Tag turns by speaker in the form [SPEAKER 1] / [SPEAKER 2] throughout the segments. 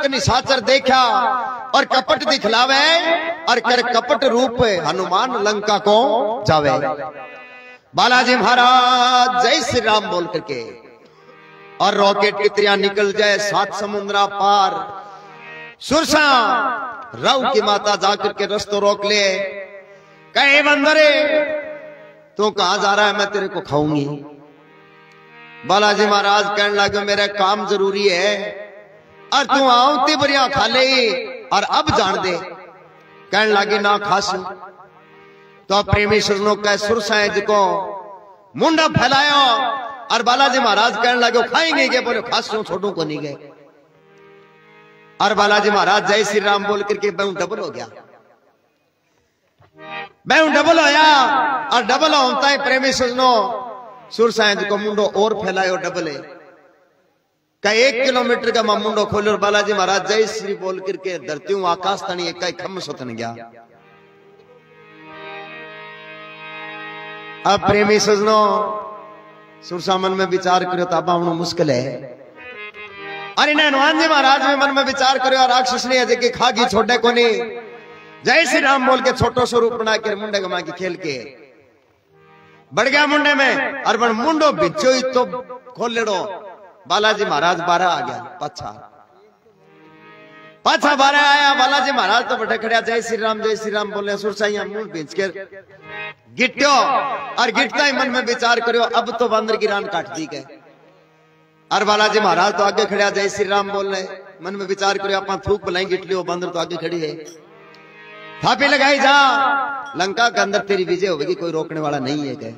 [SPEAKER 1] निशाचर देखा और कपट दिखलावे और कर कपट रूप हनुमान लंका को जावे। बालाजी महाराज जय श्री राम बोल करके और रॉकेट की तरह निकल जाए 7 समुद्रा पार। सुरसा रव की माता जाकर के रस्तों रोक ले, कहे बंदरे तू कहां जा रहा है, मैं तेरे को खाऊंगी। बालाजी महाराज कहने लगे मेरा काम जरूरी है और तू आवती बढ़िया खा ले और अब जान दे। कहने लगे ना खासू। तो प्रेमी सजनों का सुरसा है जिको मुंडा फैलाया और बालाजी महाराज कहने लगे खाएंगे क्या, बोले खासू छोटू को नहीं गए। और बालाजी महाराज जय श्री राम बोल करके बहु डबल हो गया। बहु डबल होया और डबल होता है प्रेमी सजनों सुरसा है जिको मुंडो और फैलायो डबल है का 1 किलोमीटर का मुंडो खोलो और बालाजी महाराज जय श्री बोल करके धरती हूं आकाश तनी एक खम सोतन गया। अब प्रेमी सजनों सुरसा मन में विचार करो तो अब मुश्किल है। अरे हनुमान जी महाराज में मन में विचार करो और राक्षस ने अजय के खागी छोटे को नहीं जय श्री राम बोल के छोटो स्वरूप बना के मुंडे गमा के खेल के बढ़ गया मुंडे में और बन मुंडो बिचो ही तो खोल लेड़ो। बालाजी महाराज 12 आ गया पाछा 12 आया। बालाजी महाराज तो बैठे खड़े जय श्री राम बोले। सुरसाइया मुंह बीच के गिट्यो और गिटता ही मन में विचार करो अब तो बंदर की रान काट दी गए। और बालाजी महाराज तो आगे खड़े जय श्री राम बोल रहे मन में विचार करो अपन थूक बुलाई गिट लियो बंदर तो आगे खड़ी है थापी लगाई जा लंका के अंदर तेरी विजय होगी कोई रोकने वाला नहीं है गए।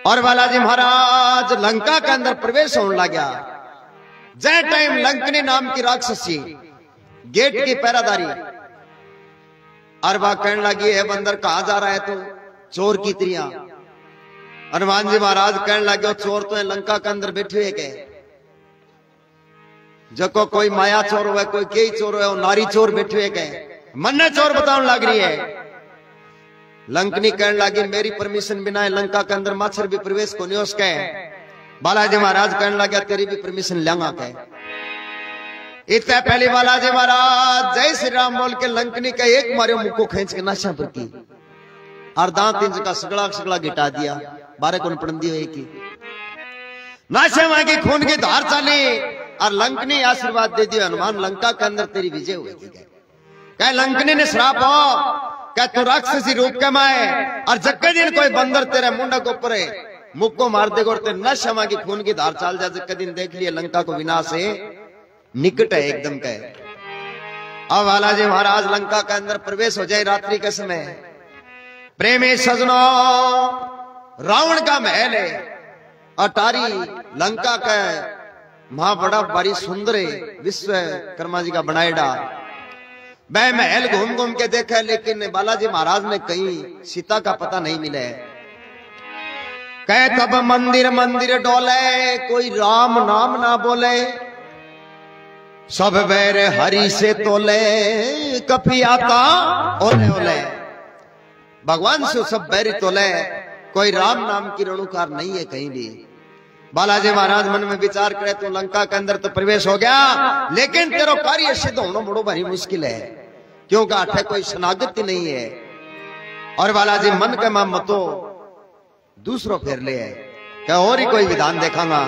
[SPEAKER 1] और बालाजी महाराज लंका के अंदर प्रवेश होने लगा। जय टाइम लंकनी नाम की राक्षसी गेट की पहरादारी और वह कहने लगी है बंदर कहां जा रहा है तू चोर की त्रिया। हनुमान जी महाराज कहने लगे चोर तो है लंका के अंदर बैठे हुए गए जो कोई माया चोर हुआ कोई कई चोर हुआ नारी चोर बैठे हुए गए मन चोर बताने लग रही है। लंकनी कहने लगी मेरी परमिशन बिना लंका के अंदर मच्छर भी प्रवेश को नहीं उसके। बालाजी महाराज कहने लगे तेरी भी परमिशन लेंगा के। इतने पहले बालाजी महाराज जय श्री राम बोल के लंकनी का एक मारे मुख को खींच के नाशा पर की और दांत इंच का सगड़ा सगड़ा गिटा दिया। 12 को पड़ंदी हुई की नाशे वहां की खून की धार चली और लंकनी आशीर्वाद दे दिया हनुमान लंका के अंदर तेरी विजय हुई। कह लंकनी ने श्राप हो क्या तू राक्षसी रूप के माए और जक्के दिन कोई बंदर तेरे मुंडा को ऊपर मुख को मार देगा और तेरे नश की खून की धार चाल जा। जक्के दिन देख लिया लंका को विनाश है निकट है एकदम कहे। अब बालाजी महाराज लंका के अंदर प्रवेश हो जाए रात्रि के समय। प्रेमी सजनों रावण का महल है अटारी लंका का महा बड़ा बड़ी सुंदर है विश्वकर्मा जी का बनाएड़ा। वह महल घूम घूम के देखा लेकिन बालाजी महाराज ने कहीं सीता का पता नहीं मिला। कहे तब मंदिर मंदिर डोले कोई राम नाम ना बोले सब बैर हरि से तोले कभी आता ओले ओले। भगवान से सब बैरी तोले कोई राम नाम की रणुकार नहीं है कहीं भी। बालाजी महाराज मन में विचार करे तू लंका के अंदर तो प्रवेश हो गया लेकिन तेरा कार्य सिद्ध होना बड़ो भारी मुश्किल है क्योंकि आठे कोई शनागत नहीं है। और बालाजी मन के मां मतो दूसरो फेर ले है क्या और ही कोई विधान देखांगा।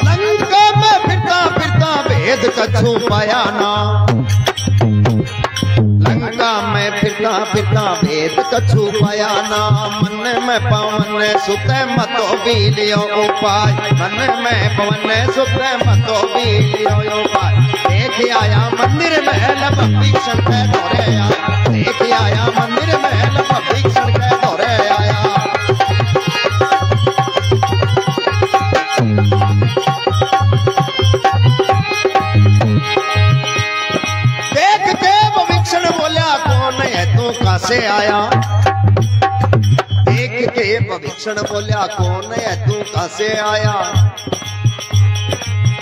[SPEAKER 1] लंका में फिरता फिरता भेद कछु पाया ना लंका में फिरता फिरता भेद कछु पाया ना। मन में पवन सुते मतो भी लियो उपाय मन में पवन सुते मतो भी लियो उपाय। देख आया मंदिर महल भीषण के दौरे आया देख आया मंदिर महल भीषण के दौरे आया। देख के भविष्ण बोला कौन है तू कहां से आया। देख के भविष्ण बोला कौन है तू कहां से आया।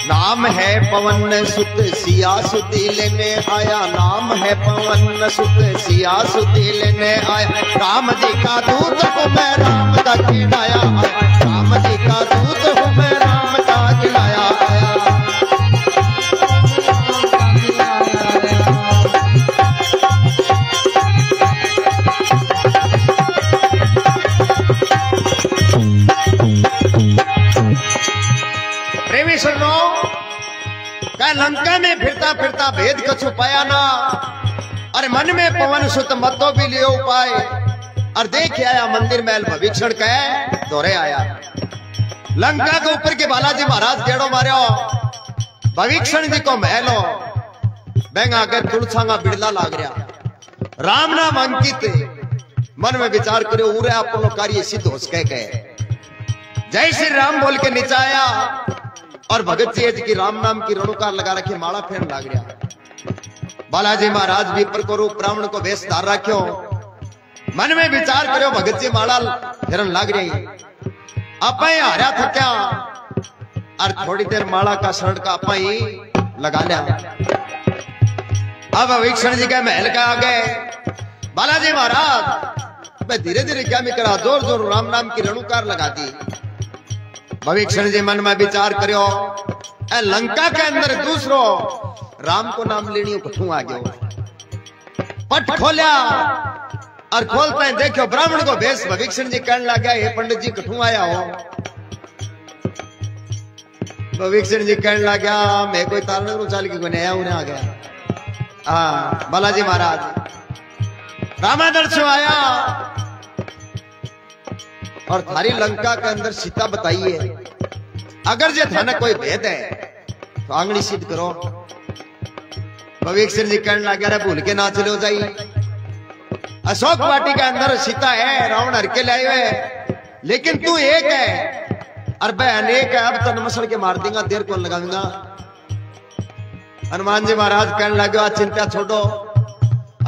[SPEAKER 1] नाम है पवन सुत सिया सुती लेने आया नाम है पवन सुत सिया सुती लेने आया। राम जी का दूत हूँ मैं राम का खिलाया राम जी का दूत हूँ मैं राम का खिलाया आया। प्रेमी सुनो क्या लंका में फिरता फिरता भेद कछु पाया ना अरे मन में पवन सुत मतो भी लियो उपाय। और देख आया मंदिर महल भविष्ण कह दौरे आया। लंका के ऊपर के बालाजी महाराज गेड़ो मारो भविष्ण जी को महलो बेंगा के तुलसांगा बिड़ला लाग रहा। राम नाम अंकित मन में विचार करो उरे अपनो कार्य सिद्ध हो सके गए। जय श्री राम बोल के नीचे आया और भगत जी की राम नाम की रणुकार लगा रखी माला फेरन लाग रहा। बालाजी महाराज भी को रूप ब्राह्मण को वेश धार रखो मन में विचार करो भगत जी माला फेरन लाग रही। आप हारा थक्या और थोड़ी देर माला का शरण का आप ही लगा लिया। अब भविष्ण जी के महल का आ गए। बालाजी महाराज मैं धीरे धीरे क्या मैं करा जोर जोर राम नाम की रणुकार लगा दी। भविष्ण जी मन में विचार करो लंका के अंदर दूसरो राम को नाम लेनी कठू आ गयो। पट खोलिया और खोलते हैं देखो ब्राह्मण को भेष भविष्ण जी कहने लगा हे पंडित जी कठू आया हो। भविष्ण जी कहने लगा मैं कोई तारण चाल की कोई नया उन्हें आ गया। हाँ बालाजी महाराज रामादर्शो आया और थारी लंका के अंदर सीता बताइए अगर जे थाने कोई भेद है तो आंगली सिद्ध करो। भविष्ण जी कहने लगे अरे भूल के ना चलो जाइए अशोक वाटी के अंदर सीता है रावण हर के लाए हुए लेकिन तू एक है और मैं अनेक है अब तो नमस्कार के मार देगा देर को लगाऊंगा। हनुमान जी महाराज कहने लगे आज चिंता छोड़ो।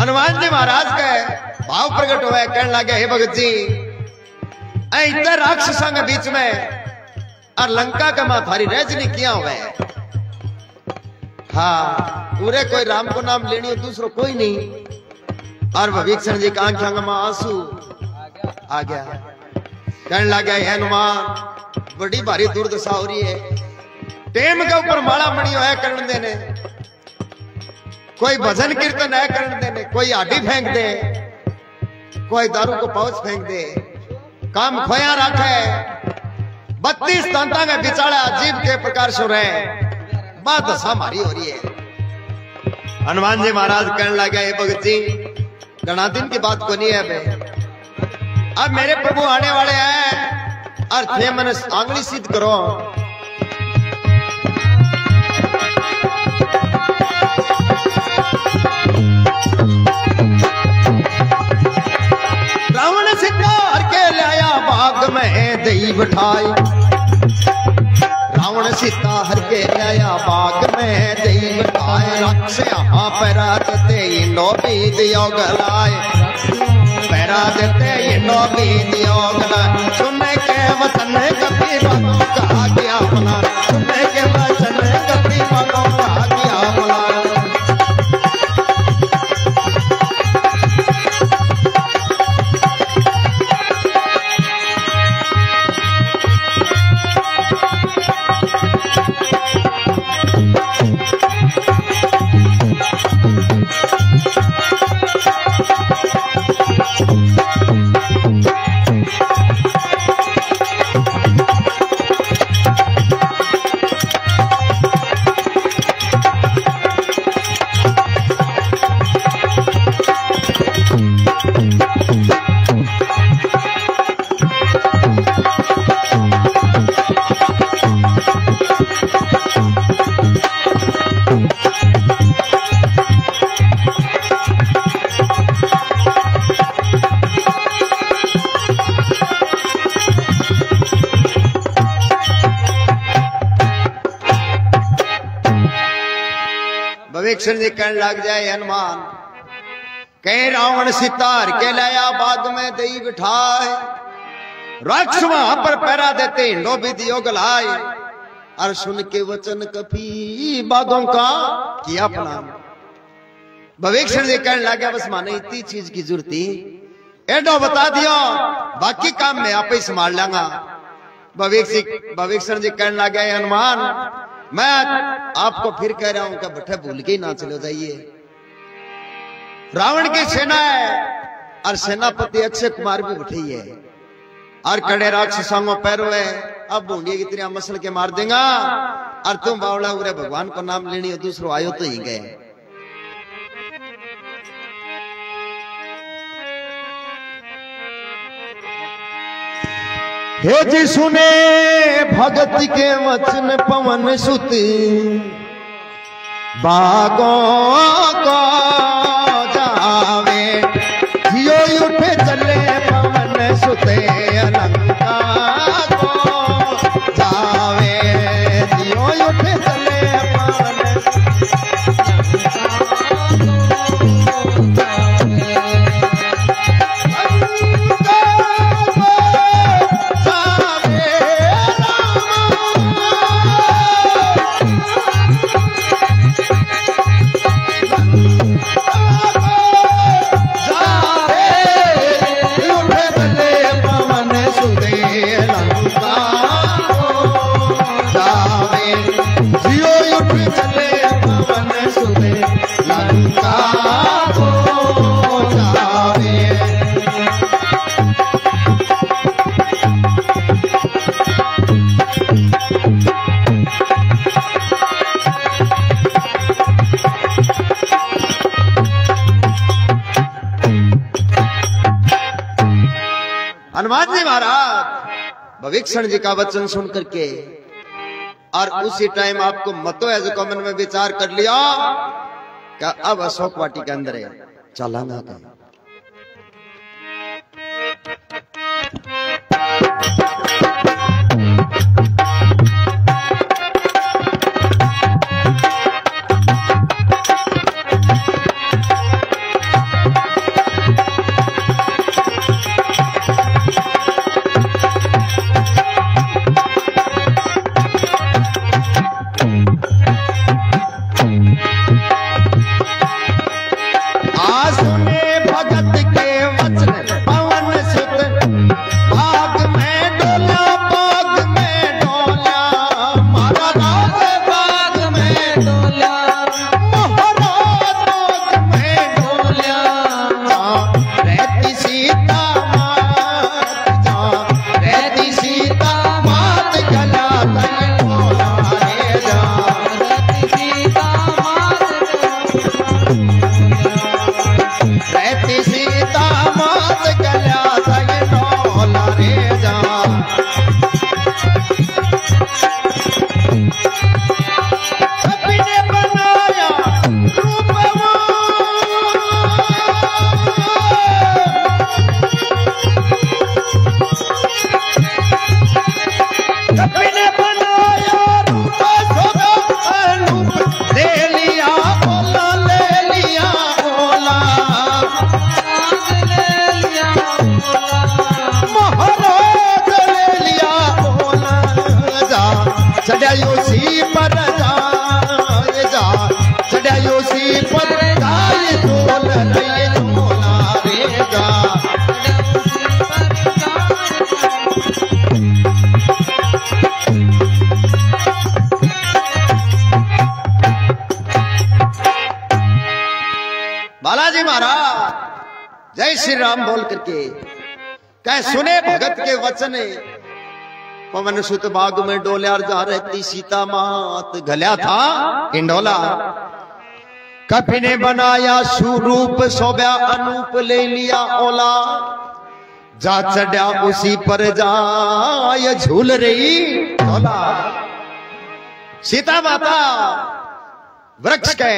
[SPEAKER 1] हनुमान जी महाराज के भाव प्रकट हुए कहने लगे हे भगत जी इतने राक्षसों के बीच में और लंका का मां थारी रजनी किया हुआ है। हाँ पूरे कोई राम को नाम लेनी हो दूसरो कोई नहीं। और विभीषण जी का आंखों में आंसू आ गया। कहने लगा हनुमान बड़ी भारी दुर्दशा हो रही है। टेम के ऊपर माला मणि है करण देने, कोई भजन कीर्तन है करण देने, कोई आडी फेंक दे, कोई दारू को पाउच फेंक दे, काम खोया रखे। 32 तंता के बिचारा अजीब के प्रकार से रहे। बात दशा मारी हो रही है। हनुमान जी महाराज कहने लगे ये भगत जी घना दिन की बात को नहीं है बे। अब मेरे प्रभु आने वाले हैं और थे मैंने आंगली सिद्ध करो। रावण सीता हर के लाया बाग में दई बिठाई। रावण सीता हर के लाया बाग में दई बिठाए। रक्ष यहाँ पैरा देते इनो बीत योग लाए। पैरा देते इनो बीत योग लाए। सुनने के वचन कभी बातों कहा गया अपना। सुनने के वचन कभी बातों कहा गया अपना। विभीषण जी कहने लग जाए हनुमान कहीं रावण सीतार के लाया बाग में दई बिठाए। राक्ष वहां पर पैरा देते हिंडो भी दियो गलाए। और सुन के वचन कभी बागों का किया अपना। विभीषण जी कहने लगे बस माने इतनी चीज की जरूरत थी एडो बता दियो बाकी काम मैं आप ही संभाल लांगा। विभीषण जी कहने लगे हनुमान मैं आपको फिर कह रहा हूं कि बट्ठे भूल के ही ना चले जाइए। रावण की सेना है और सेनापति अक्षय कुमार भी बैठी है और कड़े राक्षसों पैरो है। अब बूंदी की तरह मसल के मार देगा और तुम बावला उरे भगवान को नाम लेनी हो दूसरो आयो तो ही गए। हे जी सुने भगत के वचन पवन सुत बागों को जावे। जियो उठे चले पवन सुते अलंका को जावे। जियो उठे चले पवन हनुमान जी महाराज विभीषण जी का वचन सुन करके और उसी टाइम आपको मतो है जो मन में विचार कर लिया कि अब अशोक वाटी के अंदर है चलाना का। जय श्री राम बोल करके कह सुने भगत के वचन। पवन सुत बाग में डोल्यार जा रहती सीता मात घल्या था इंडोला। कभी ने बनाया सुरूप शोभ्या अनूप ले लिया ओला। जा चढ़ा उसी पर जाय झूल रही डोला। सीता माता वृक्ष के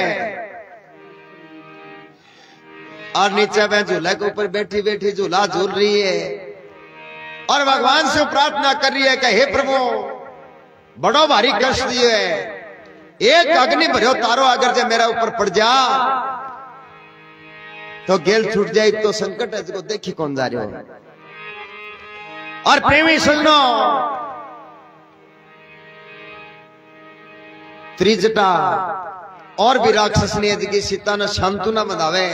[SPEAKER 1] और नीचे वह झूले के ऊपर बैठी बैठी झूला झूल रही है और भगवान से प्रार्थना कर रही है कि हे प्रभु बड़ो भारी कष्ट दिए है, एक अग्नि भरो तारो अगर जे मेरा ऊपर पड़ जा तो गेल छूट जाए तो संकट है जो देखी कौन जा रहे हो। और प्रेमी सुनो त्रिजटा और भी राक्षस ने जी सीता ने शांतुना बधावे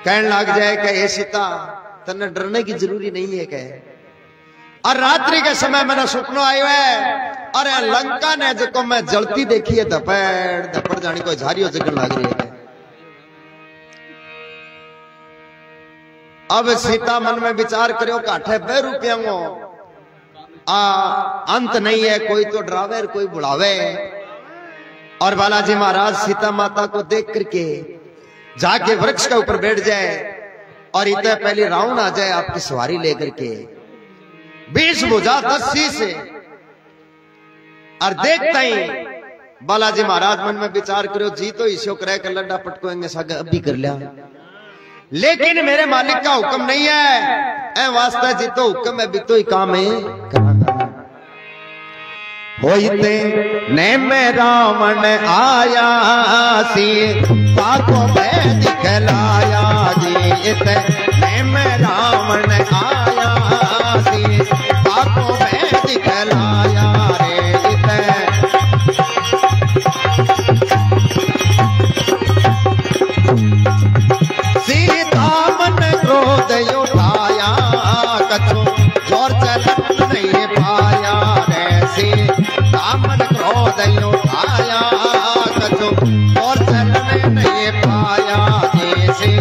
[SPEAKER 1] कहने लग जाए कि ये सीता तन्ने डरने की जरूरी नहीं है कहे। और रात्रि के समय मैंने सपनो आयो है अरे लंका ने जो मैं जलती देखी है धपेड़ धपड़ जानी कोई झारियों जगन लग रही है। अब सीता मन में विचार करो काठे 2 रुपया अंत नहीं है, कोई तो डरावे कोई बुलावे। और बालाजी महाराज सीता माता को देख करके जाके वृक्ष के ऊपर बैठ जाए और इतने पहले रावण आ जाए आपकी सवारी लेकर के 20 भुजा 10 शीश और देखता ही बालाजी महाराज मन में विचार करो जी तो ईशो करे कर लड्डा पटकोएंगे सागे अभी कर लिया, लेकिन मेरे मालिक का हुक्म नहीं है। ए वास्ता जी तो हुक्म है भी तो ही काम है। होते ने में रावण आया सी पाको में दिखलाया जी। ने में रावण आया सी पाको में दिखलाया रे। सीता मन क्रोध उठाया कछु जोर चलन नहीं पाया रे। सीता मन क्रोध उठाया कछु जोर चलन नहीं पाया जैसे।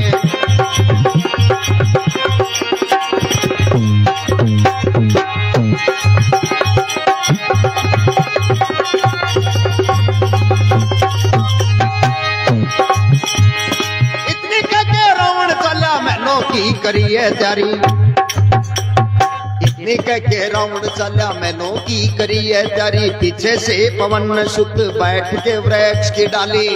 [SPEAKER 1] की करिए तैयारी इतनी कह के रावण चला मैनो की करिए तैयारी। पीछे से पवन सुत बैठ के वृक्ष की डाली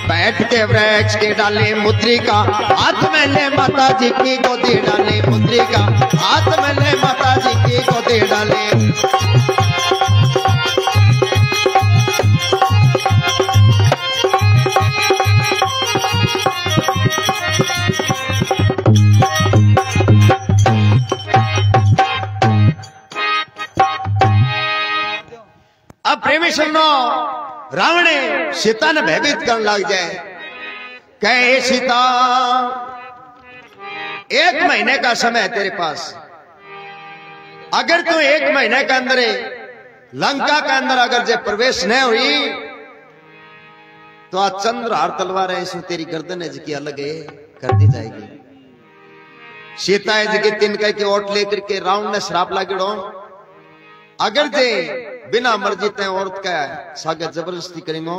[SPEAKER 1] बैठ के वृक्ष के डाले मुद्रिका हाथ में ले माता जी की गोदी डाले। मुद्रिका हाथ में ले माता जी की गोदी डाले। अब प्रेमी सुनो रावण सीता ने भयभीत करने लग जाए कहे सीता 1 महीने का समय है तेरे पास, अगर तू 1 महीने के अंदर लंका के अंदर अगर जे प्रवेश न हुई तो आज चंद्रहार तलवार है इसमें तेरी गर्दन है जी अलग है कर दी जाएगी। सीता है जी 3 कह के ओट लेकर के रावण ने श्राप लागेड़ो अगर जे बिना मर्जी ते औरत का सागर जबरदस्ती करेंगे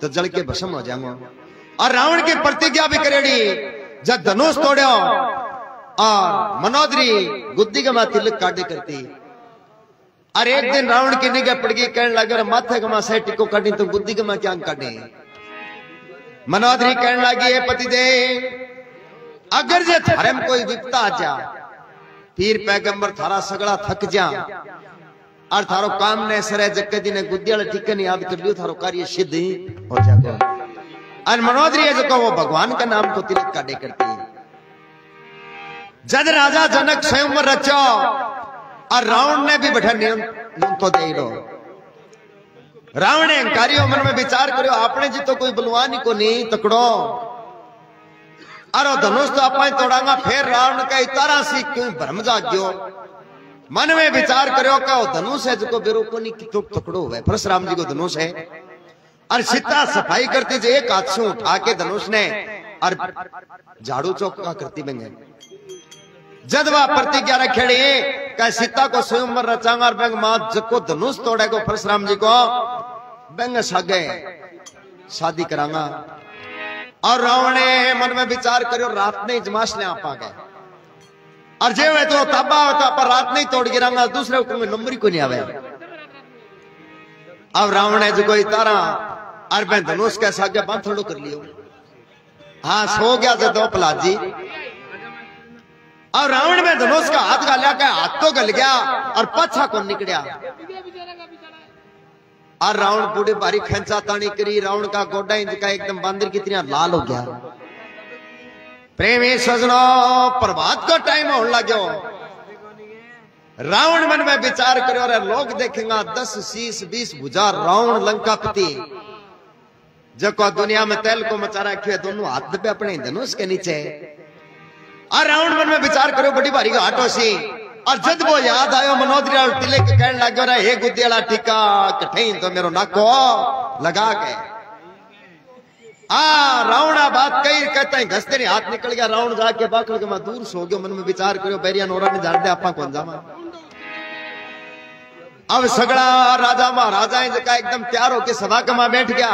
[SPEAKER 1] तो जल के भस्म हो जाएंगे। और रावण की प्रतिज्ञा भी करेड़ी जब धनुष तोड़ो और मनोदरी गुद्दी के माथे तिलक काटे करती। और एक दिन रावण की निगाह पड़ गई कहने लगे माथे के माथे टिको काटी तो गुद्दी के माथे क्या काटे। मनोदरी कहने लगी है पति दे अगर जे थारे में कोई विपता आ जा पीर पैगंबर थारा सगड़ा थक जा और थारो काम ने सरे जक्के दिन गुद्दी वाले टिके ने याद कर लियो थारो कार्य सिद्ध ही हो जाएगा। और मनोदरी है जो वो भगवान का नाम को तिलक काटे करती है। जज राजा जनक स्वयं रचो और रावण ने भी बैठा नियम तो दे लो। रावण अहंकारियों मन में विचार करो आपने जी तो कोई बलवान ही को नहीं तकड़ो और धनुष तो आप तोड़ांगा फिर रावण का इतारा सी क्यों भ्रम जाग्यो। मन में विचार करो क्या धनुष है जो बेरोको नहीं तो तकड़ो हुआ परशुराम जी को धनुष है। और सीता सफाई करती जो एक हाथ से उठा के धनुष ने और झाड़ू चौका करती बेंगे। जद वह प्रतिज्ञा रखेड़ी कह सीता को स्वयंवर रचांगा और बेंग मां जको धनुष तोड़े को परशुराम जी को बेंग सागे शादी करांगा। और रावण ने मन में विचार करो रात ने जमाश ले आप आ गए और जे वे तो तबा होता पर रात नहीं तोड़ गिरांगा दूसरे हुक्म में नंबर ही को नहीं आवे। अब रावण ने जो कोई तारा और मैं धनुष के सागे बांधड़ो कर लियो। हाँ सो गया जो दो पलाजी और रावण में धनुष का हाथ गालिया का हाथ तो गल गया और पाछा को निकलिया और रावण बूढ़े बारी खेचा तानी करी। रावण का गोडा इंच का एकदम बंदर की तरह लाल हो गया। प्रेमी सजनों प्रभात को टाइम होने लगे। रावण मन में विचार करो और लोग देखेंगे 10 शीश 20 भुजा रावण लंकापति जो दुनिया में तेल को मचा रखे दोनों हाथ पे अपने धनुष के नीचे। और रावण मन में विचार करो बड़ी भारी घाटो सी। और जब वो याद आयो मनोदरी तिले के कहने लगे रहा हे गुद्देला टीका कठे तो मेरो नाको लगा के रावणा बात कही कहता है घसते नहीं हाथ निकल गया। रावण जाके बाकल के मैं दूर सो गयो। मन में विचार करो बैरिया नोरा ने झाड़ दे आपा कौन जामा। अब सगड़ा राजा महाराजा जका एकदम तैयार होके सभा के मां बैठ गया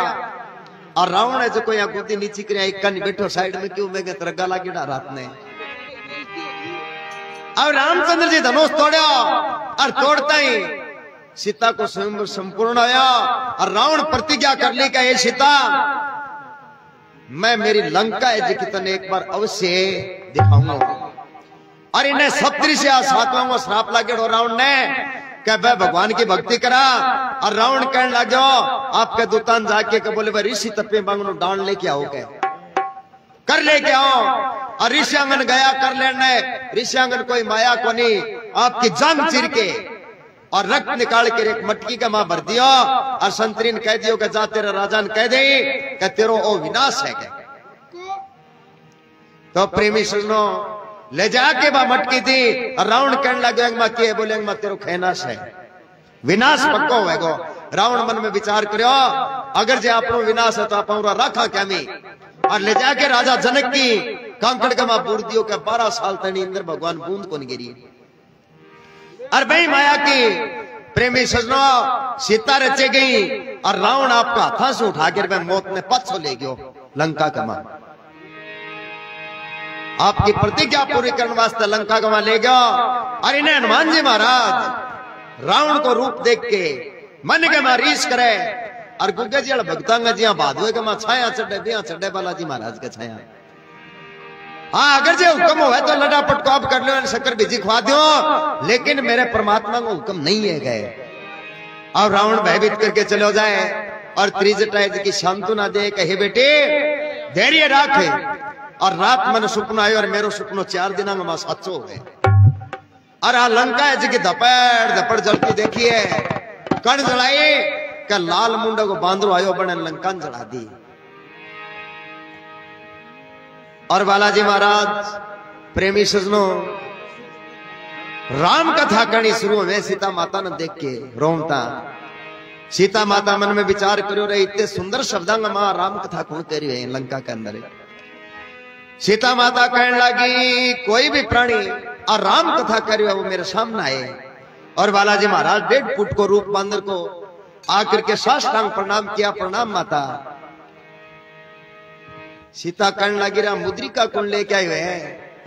[SPEAKER 1] और रावण है जो कोई यहाँ गुद्दी नीची कर एक कन बैठो साइड में क्यों मैं तरगा लागी रात ने। अब रामचंद्र जी धनुष तोड़ा और तोड़ता ही सीता को स्वयं संपूर्ण आया और रावण प्रतिज्ञा कर ली ये सीता मैं मेरी लंका है जी कितने एक बार अवश्य दिखाऊंगा। और इन्हें सप्तरी से सातवां को श्राप लागे रावण ने क्या वह भगवान की भक्ति करा। और रावण कहने लगे आपके दूतान जाके के बोले भाई ऋषि तपे बांगनो डांड लेके आओ के कर लेके आओ। और ऋषियांगन गया कर लेने ऋषियांगन कोई माया को नहीं आपकी जांग चिर के और रक्त निकाल के एक मटकी का मां भर दिया और संतरीन कह दियो कि जा तेरा राजान कह दे कि तेरो ओ विनाश है के। तो प्रेमी सुनो ले जाके बा मटकी थी और रावण कहने लगे मां के बोले मां तेरो खैनाश है विनाश पक्को होएगो। रावण मन में विचार करो अगर जे आपनो विनाश है तो आप रखा क्या मी और ले जाके राजा जनक की कांकड़ का मां बूढ़ दियो के 12 साल तक इंद्र भगवान बूंद को नहीं गिरी। और भाई माया की प्रेमी सजनों सीता रचे गई और रावण आपका हाथा से उठाकर मैं मौत ने पछो ले गयो लंका का मां। आपकी प्रतिज्ञा पूरी करने वास्ते लंका का मां ले गया। और इन्हें हनुमान जी महाराज रावण को रूप देख के मन के मां रीस करे और गुग्गे जी भक्तांगा जी भादवे के मां छाया चढ़े बिया चढ़े बालाजी महाराज के छाया। हाँ अगर जो हुक्म हो तो लड़ा पटकाप कर लो शक्कर बीजी खवा दो लेकिन मेरे परमात्मा को हुक्म नहीं है गए। और रावण भयभीत करके चलो जाए और त्रिजटाएं की सांत्वना दे कहे बेटे धैर्य रखे। और रात मन सुपनो आयो और मेरो सुपनो 4 दिन में सच्चो हो गए। और आ लंका है जी धपड़ धपड़ जलती देखिए कण जलाई का लाल मुंडा को बांधो आयो बने लंका जला दी। और बालाजी महाराज प्रेमी सजनों राम कथा करनी शुरू हुए सीता माता ने देख के रोमता। सीता माता मन में विचार करो रहे इतने सुंदर शब्दांग मां राम कथा कौन करी है लंका के अंदर। सीता माता कहने लगी कोई भी प्राणी और राम कथा करी है वो मेरे सामने आए। और बालाजी महाराज 1.5 फुट को रूप बांदर को आकर के साष्टांग प्रणाम किया। प्रणाम माता। सीता कहने लगी रहा मुद्रिका कौन लेके आए हुए हैं।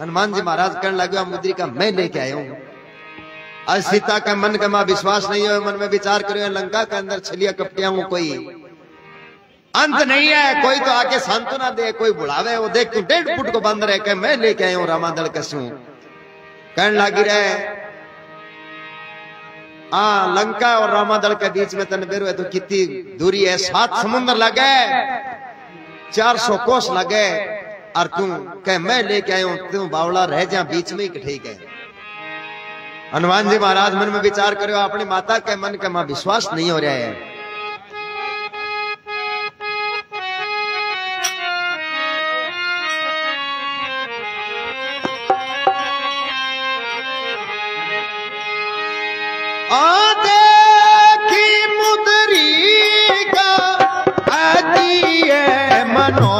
[SPEAKER 1] हनुमान जी महाराज कहने लगे मुद्रिका मैं लेके आया हूं। आज सीता का मन का मां विश्वास नहीं हो मन में विचार करो लंका के अंदर छलिया कपटिया हूं कोई अंत नहीं है। कोई तो आके सांत्वना दे कोई बुलावे वो देख तू 1.5 फुट को बंद रह के मैं लेके आया हूं रामादल कसू। कहने लगी रहे लंका और रामादल के बीच में तनबेर है तो कितनी दूरी है 7 समुद्र लगे 400 कोस लगे। और तू कह मैं लेके आया हूं तू बावला रह जा बीच में ही कठे गए। हनुमान जी महाराज मन में विचार करो अपनी माता के मन का मां विश्वास नहीं हो रहा है।
[SPEAKER 2] मनो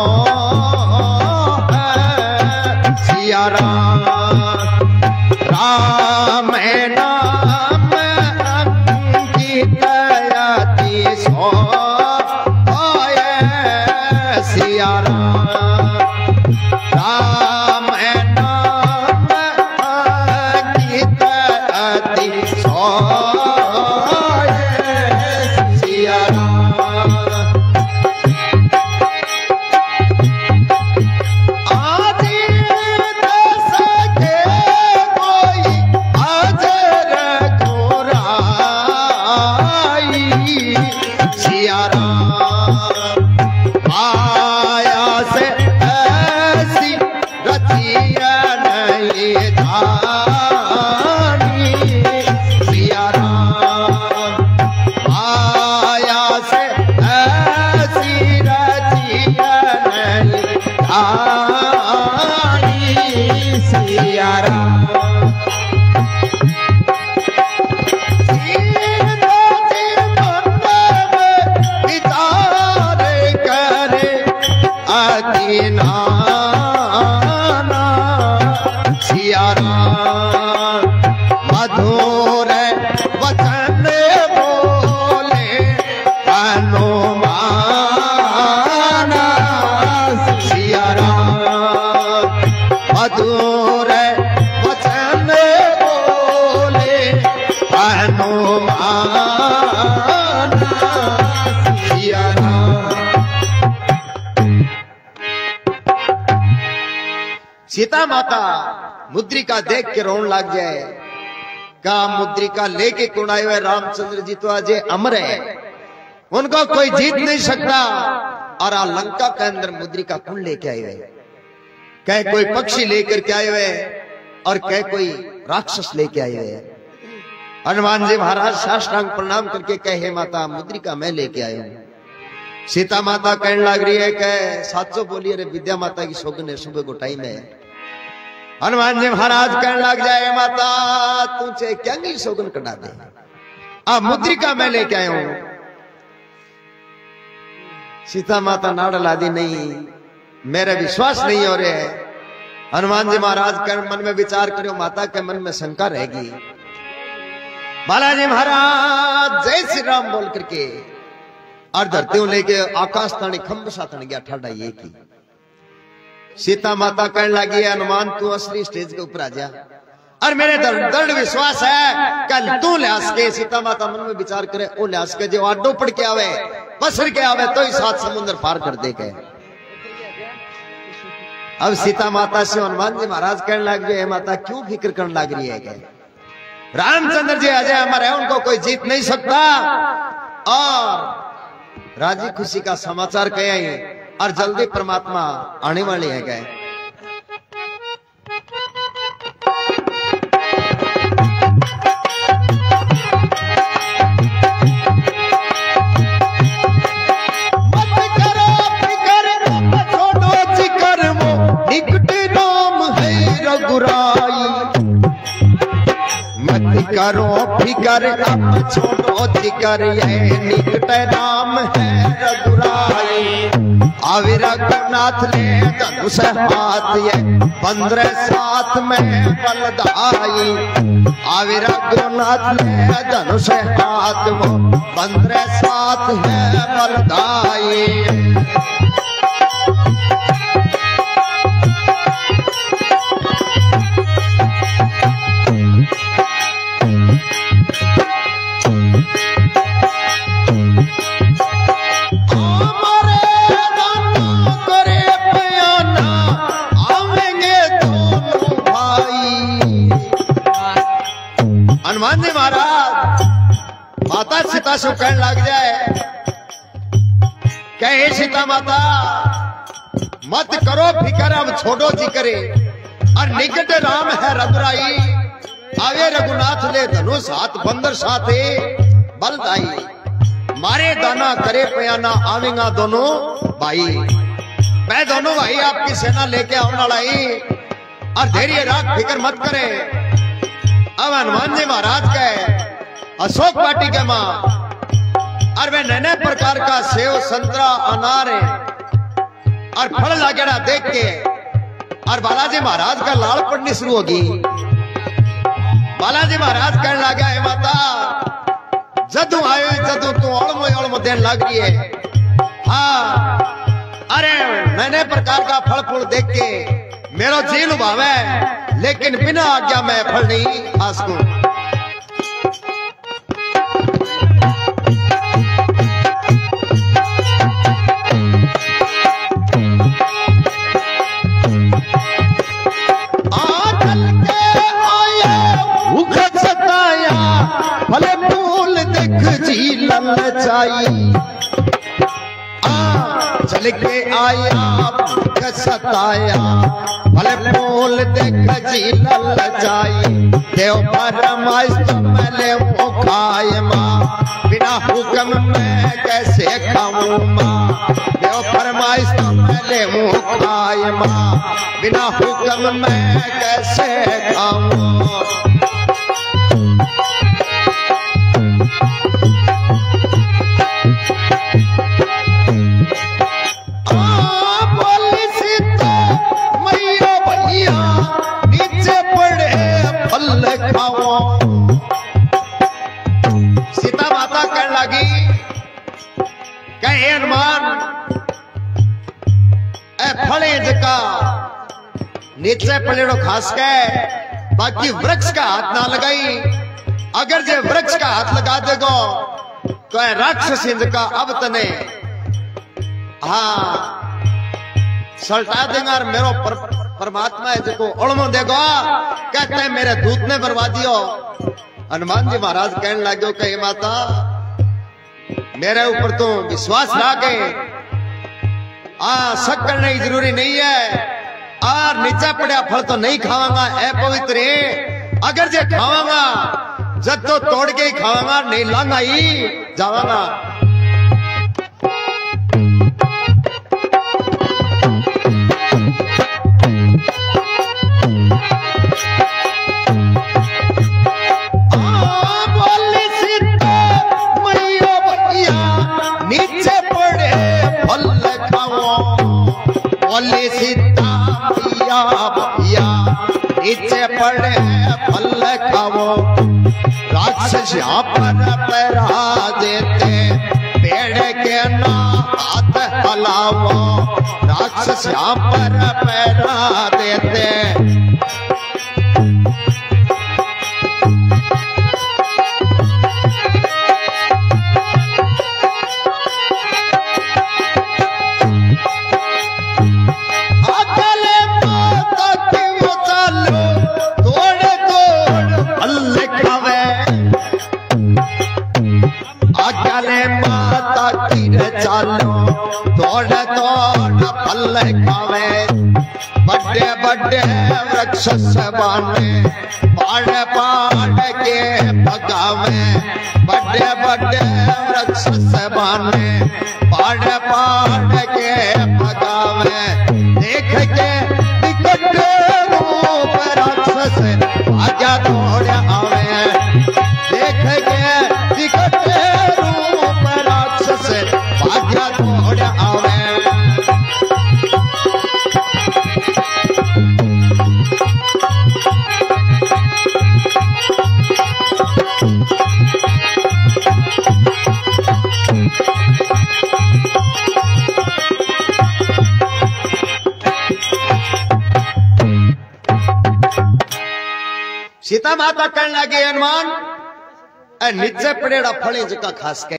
[SPEAKER 1] हनुमान सिया राम। सीता माता मुद्रिका देख के रोन लग जाए। का मुद्रिका लेके कौन आए हुए? रामचंद्र जी तो आज अमर है, उनको कोई जीत नहीं सकता। और लंका के अंदर मुद्रिका कौन लेके आए हुए? कह कोई पक्षी लेकर के आए हुए और कह कोई राक्षस लेके आए हुए। हनुमान जी महाराज साष्टांग प्रणाम करके कहे माता मुद्रिका मैं लेके आया हूं। सीता माता कहने लग रही है कह साचो बोलिए रे विद्या माता की सोगन है, सुबह को टाइम है। हनुमान जी महाराज कहने लग जाए माता तुझे क्या नहीं सोगन कटा दे, अब मुद्रिका मैं लेके आया हूं। सीता माता नाड़ दी नहीं, मेरे विश्वास नहीं हो रहे है। हनुमान जी महाराज के मन में विचार करो, माता के मन में शंका रहेगी। बालाजी महाराज जय श्री राम बोल करके और धरती लेके आकाश तानी खंभ सा तन गया ठाडा ये की। सीता माता कहने लगी हनुमान तू असली स्टेज के ऊपर आ जा और मेरे दृढ़ विश्वास है कल तू लिहाज के। सीता माता मन में विचार करे वो लिहाज के जो आडो पड़ के आवे पसर के आवे तो ही 7 समुद्र पार कर दे के। अब सीता माता से हनुमान जी महाराज कहने लग गए माता क्यों फिक्र करने लग रही है? रामचंद्र जी अजय अमर है, उनको कोई जीत नहीं सकता। और राजी खुशी का समाचार कहे और जल्दी परमात्मा आने वाले हैं गए। करो फिकर अब छोड़ो जिकर ये निकट नाम है रघुराई। आवे रघुनाथ ले धनुष हाथ ये 15/7 में बलदाई। आवे रघुनाथ ले धनुष हाथ वो 15/7 है बलदाई। हनुमान जी महाराज माता सीता से कहने लग जाए कहे सीता माता मत करो फिकर अब छोड़ो जी करे और निकट राम है रघुराई। आवे रघुनाथ ले धनुष हाथ 15/7 बलदाई। मारे दाना करे पयाना आवेगा दोनों भाई। मैं दोनों भाई आपकी सेना लेके आने वाला ही और धैर्य रख फिकर मत करे। अब हनुमान जी महाराज के अशोक वाटिका मां और वे नए प्रकार का सेव संतरा अनार और फल लागेड़ा देख के और बालाजी महाराज का लाल पड़नी शुरू होगी। बालाजी महाराज कहने लगा है माता जदू आयो जदू तू ओळमो देन लग रही है। हाँ अरे नए प्रकार का फल फूल देख के मेरा जी लुभावे लेकिन बिना आज्ञा मैं फल नहीं खा सकूं। भले फूल देख जी ललचाई। चल के आया भूख सताया भले फूल देख जी ललचाई। देव फरमाइश तुमले वो खाए माँ बिना हुक्म मैं कैसे खाऊं माँ। देव फरमाइश तुमले वो खाए माँ बिना हुक्म मैं कैसे खाऊं। सीता माता कहने लगी कहे हनुमान ए फले जका नीचे पलेड़ो खास के बाकी वृक्ष का हाथ ना लगाई। अगर जे वृक्ष हाथ लगा देगो तो है राक्षस का अब तने हाँ सल्टा देगा और मेरो परमात्मा है जो ओलमो देगो कहते हैं मेरे दूत ने बर्बाद दियो। हनुमान जी महाराज कहने लगे कही माता मेरे ऊपर तो विश्वास लागे शक करने की जरूरी नहीं है और नीचा पड़ा फल तो नहीं खावांगा ऐ पवित्र अगर जे खावांगा जब तो तोड़ के ही खावांगा नहीं लांगा ही जावांगा। नीचे पड़े फल खाओ बोले सीता भैया भैया नीचे पड़े फल खाओ राक्षस यहाँ पर पैरा देते पेड़ के ना हाथ हलाओ राक्षस यहाँ पर पैरा देते चालो तोड़ तोड़ फल खावे बड़े बड़े वृक्ष बाने पाड़ पाड़ के भगावे बड़े बड़े वृक्ष बाने पाड़ पाड़ के भगावे देख के विकट रूप राक्षस आजा दौड़ आवे देख के विकट रूप राक्षस आजा दौड़ आवे। सीता माता कहने लगे हनुमान नीचे पड़ेड़ा फले जका खास के